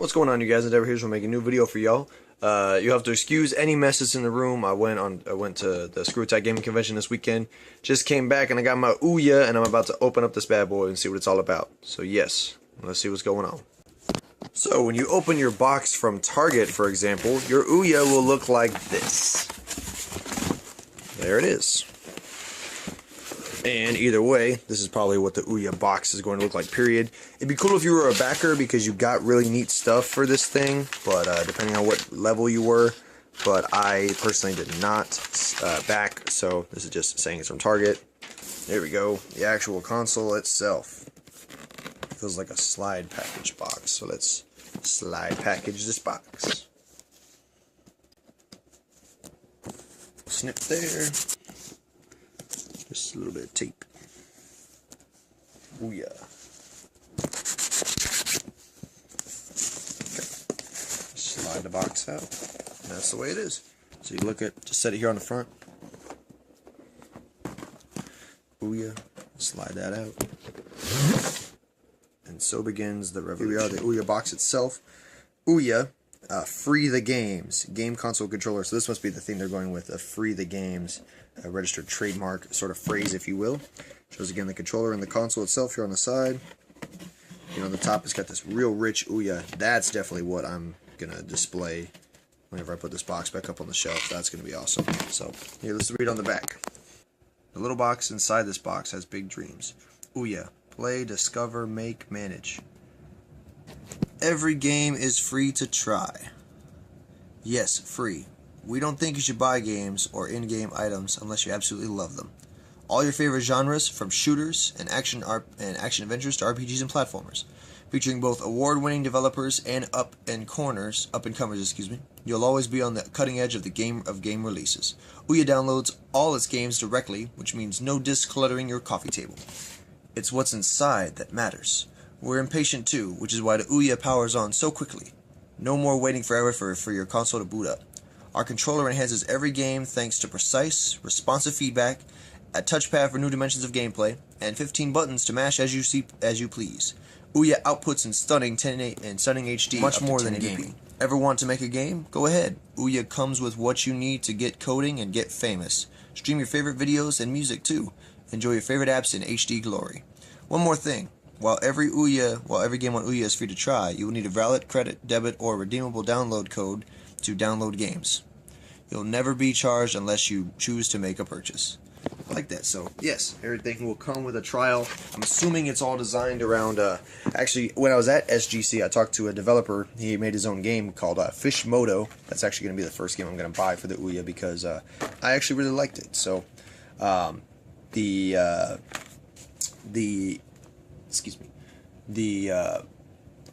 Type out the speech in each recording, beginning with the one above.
What's going on, you guys? Endeavor here to make a new video for y'all. You have to excuse any messes in the room. I went to the Screw Attack Gaming Convention this weekend. Just came back and I got my OUYA, and I'm about to open up this bad boy and see what it's all about. So yes, let's see what's going on. So when you open your box from Target, for example, your OUYA will look like this. There it is. And either way, this is probably what the OUYA box is going to look like, period. It'd be cool if you were a backer because you got really neat stuff for this thing, but depending on what level you were. But I personally did not back, so this is just saying it's from Target. There we go, the actual console itself. Feels like a slide package box, so let's slide package this box. Snip there. Just a little bit of tape. OUYA. Okay. Slide the box out. And that's the way it is. So you look at, just set it here on the front. OUYA. Slide that out. And so begins the revolution. Here we are, the OUYA box itself. OUYA. Free the games. Game console controller. So this must be the thing they're going with. A free the games. A registered trademark sort of phrase, if you will. Shows again the controller and the console itself here on the side. On the top, it's got this real rich OUYA. That's definitely what I'm gonna display whenever I put this box back up on the shelf. That's gonna be awesome. So here, let's read on the back. The little box inside this box has big dreams. OUYA. Play, discover, make, manage. Every game is free to try. Yes, free. We don't think you should buy games or in-game items unless you absolutely love them. All your favorite genres, from shooters and action adventures to RPGs and platformers, featuring both award-winning developers and up-and-comers. You'll always be on the cutting edge of game releases. OUYA downloads all its games directly, which means no disc cluttering your coffee table. It's what's inside that matters. We're impatient too, which is why the OUYA powers on so quickly. No more waiting forever for your console to boot up. Our controller enhances every game thanks to precise, responsive feedback, a touchpad for new dimensions of gameplay, and 15 buttons to mash as you please. OUYA outputs in stunning HD, much more than gaming. Ever want to make a game? Go ahead. OUYA comes with what you need to get coding and get famous. Stream your favorite videos and music too. Enjoy your favorite apps in HD glory. One more thing. While every game on OUYA is free to try, you will need a valid credit, debit, or redeemable download code to download games. You'll never be charged unless you choose to make a purchase. I like that. So yes, everything will come with a trial. I'm assuming it's all designed around actually, when I was at SGC, I talked to a developer. He made his own game called Fishmoto. That's actually going to be the first game I'm going to buy for the OUYA because I actually really liked it. So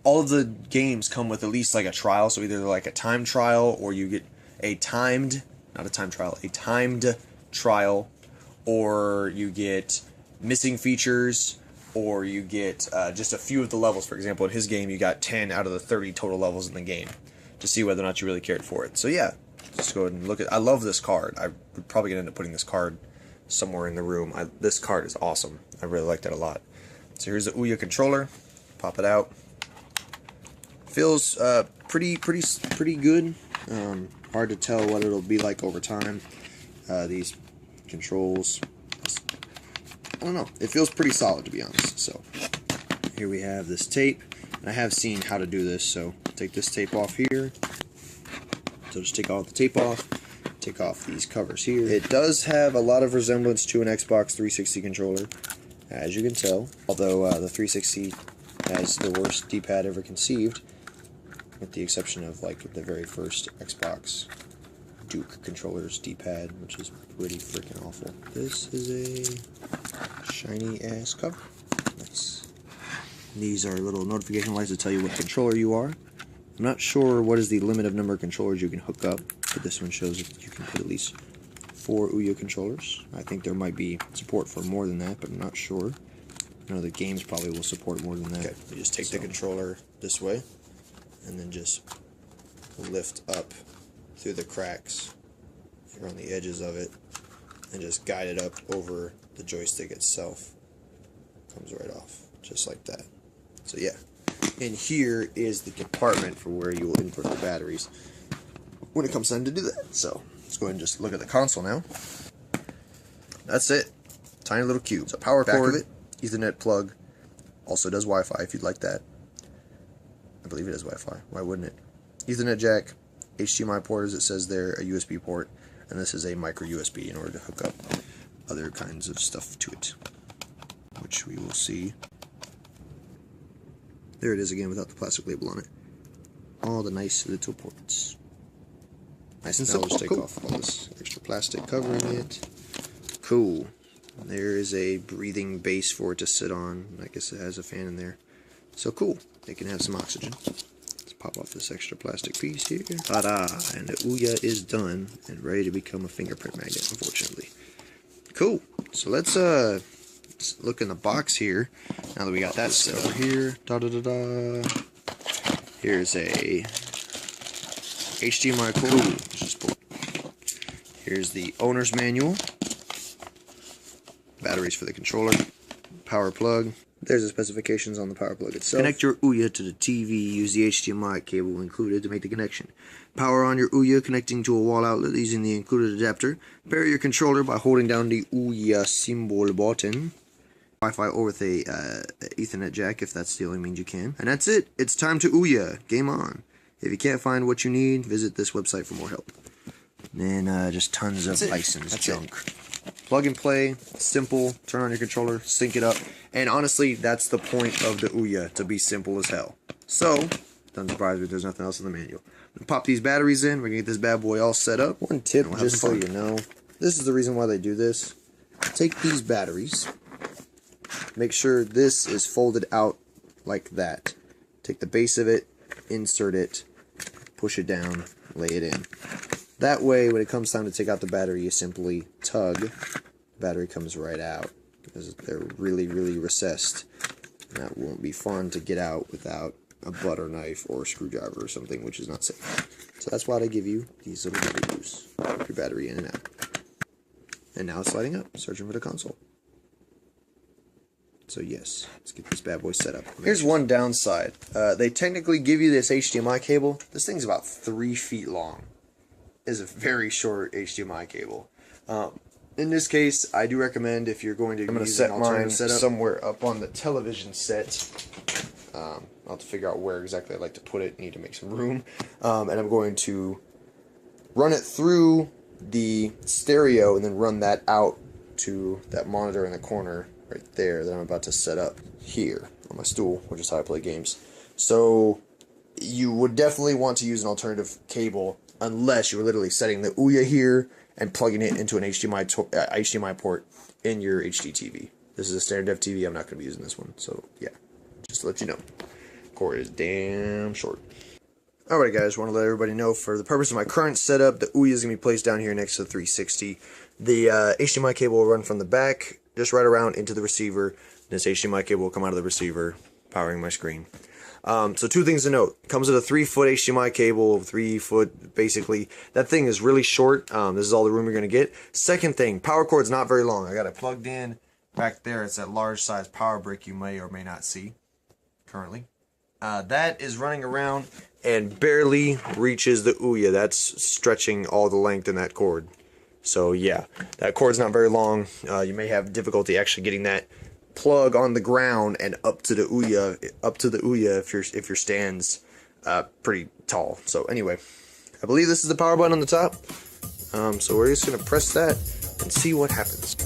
all of the games come with at least like a trial, so either like a time trial or you get a timed trial, or you get missing features, or you get just a few of the levels. For example, in his game you got 10 out of the 30 total levels in the game to see whether or not you really cared for it. So yeah, just go ahead and look at. I love this card. I would probably gonna end up putting this card somewhere in the room. This card is awesome. I really like that a lot. So here's the OUYA controller. Pop it out. Feels pretty good. Hard to tell what it'll be like over time. These controls, I don't know. It feels pretty solid, to be honest. So here we have this tape. And I have seen how to do this. So take this tape off here. So just take all the tape off. Take off these covers here. It does have a lot of resemblance to an Xbox 360 controller, as you can tell. Although the 360 has the worst D-pad ever conceived, with the exception of like the very first Xbox Duke controller's D-pad, which is pretty freaking awful. This is a shiny ass cover. These are little notification lights to tell you what controller you are. I'm not sure what is the limit of number of controllers you can hook up, but this one shows that you can put at least 4 OUYA controllers. I think there might be support for more than that, but I'm not sure. I know the games probably will support more than that. Okay, you just take the controller this way, and then just lift up through the cracks here on the edges of it, and just guide it up over the joystick itself. Comes right off, just like that. So yeah, And here is the compartment for where you will input the batteries when it comes time to do that. So let's go ahead and just look at the console now. That's it. Tiny little cube. So power cord, Ethernet plug. Also does Wi-Fi if you'd like that. I believe it is Wi-Fi. Why wouldn't it? Ethernet jack, HDMI port as it says there, a USB port, and this is a micro USB in order to hook up other kinds of stuff to it, which we will see. There it is again without the plastic label on it. All the nice little ports. Nice and simple. Now let's take off all this extra plastic covering it. Cool. There is a breathing base for it to sit on. I guess it has a fan in there. So cool. It can have some oxygen. Let's pop off this extra plastic piece here. Ta-da! And the OUYA is done and ready to become a fingerprint magnet, unfortunately. Cool. So let's look in the box here. Now that we got that set over here. Da-da-da-da. Here's a HDMI cord. Here's the owner's manual. Batteries for the controller. Power plug. There's the specifications on the power plug itself. Connect your OUYA to the TV. Use the HDMI cable included to make the connection. Power on your OUYA connecting to a wall outlet using the included adapter. Pair your controller by holding down the OUYA symbol button. Wi-Fi or with a Ethernet jack if that's the only means you can. And that's it. It's time to OUYA. Game on. If you can't find what you need, visit this website for more help. And then just tons of license junk. Plug and play, simple, turn on your controller, sync it up, and honestly, that's the point of the OUYA, to be simple as hell. So, doesn't surprise me if there's nothing else in the manual. Pop these batteries in, we're going to get this bad boy all set up. One tip, just so you know, this is the reason why they do this. Take these batteries, make sure this is folded out like that. Take the base of it, insert it, push it down, lay it in. That way, when it comes time to take out the battery, you simply tug. The battery comes right out because they're really, really recessed. And that won't be fun to get out without a butter knife or a screwdriver or something, which is not safe. So that's why they give you these little screws. Put your battery in and out. And now it's lighting up, searching for the console. So yes, let's get this bad boy set up. Here's one downside. They technically give you this HDMI cable. This thing's about 3 feet long. Is a very short HDMI cable. In this case, I do recommend if you're going to use an alternative setup somewhere up on the television set. I'll have to figure out where exactly I'd like to put it. Need to make some room. And I'm going to run it through the stereo and then run that out to that monitor in the corner right there that I'm about to set up here on my stool, which is how I play games. So you would definitely want to use an alternative cable unless you were literally setting the OUYA here and plugging it into an HDMI port in your HD TV. This is a standard def TV. I'm not going to be using this one. So, yeah. Just to let you know. Cord is damn short. Alright guys, want to let everybody know for the purpose of my current setup, the OUYA is going to be placed down here next to the 360. The HDMI cable will run from the back, just right around into the receiver. This HDMI cable will come out of the receiver, powering my screen. So 2 things to note. Comes with a 3-foot HDMI cable, 3 foot basically. That thing is really short. This is all the room you're going to get. Second thing, power cord's not very long. I got it plugged in back there. It's that large size power brick you may or may not see currently. That is running around and barely reaches the OUYA. That's stretching all the length in that cord. So yeah, that cord's not very long. You may have difficulty actually getting that plug on the ground and up to the OUYA if your stand's pretty tall. So anyway, I believe this is the power button on the top. So we're just gonna press that and see what happens.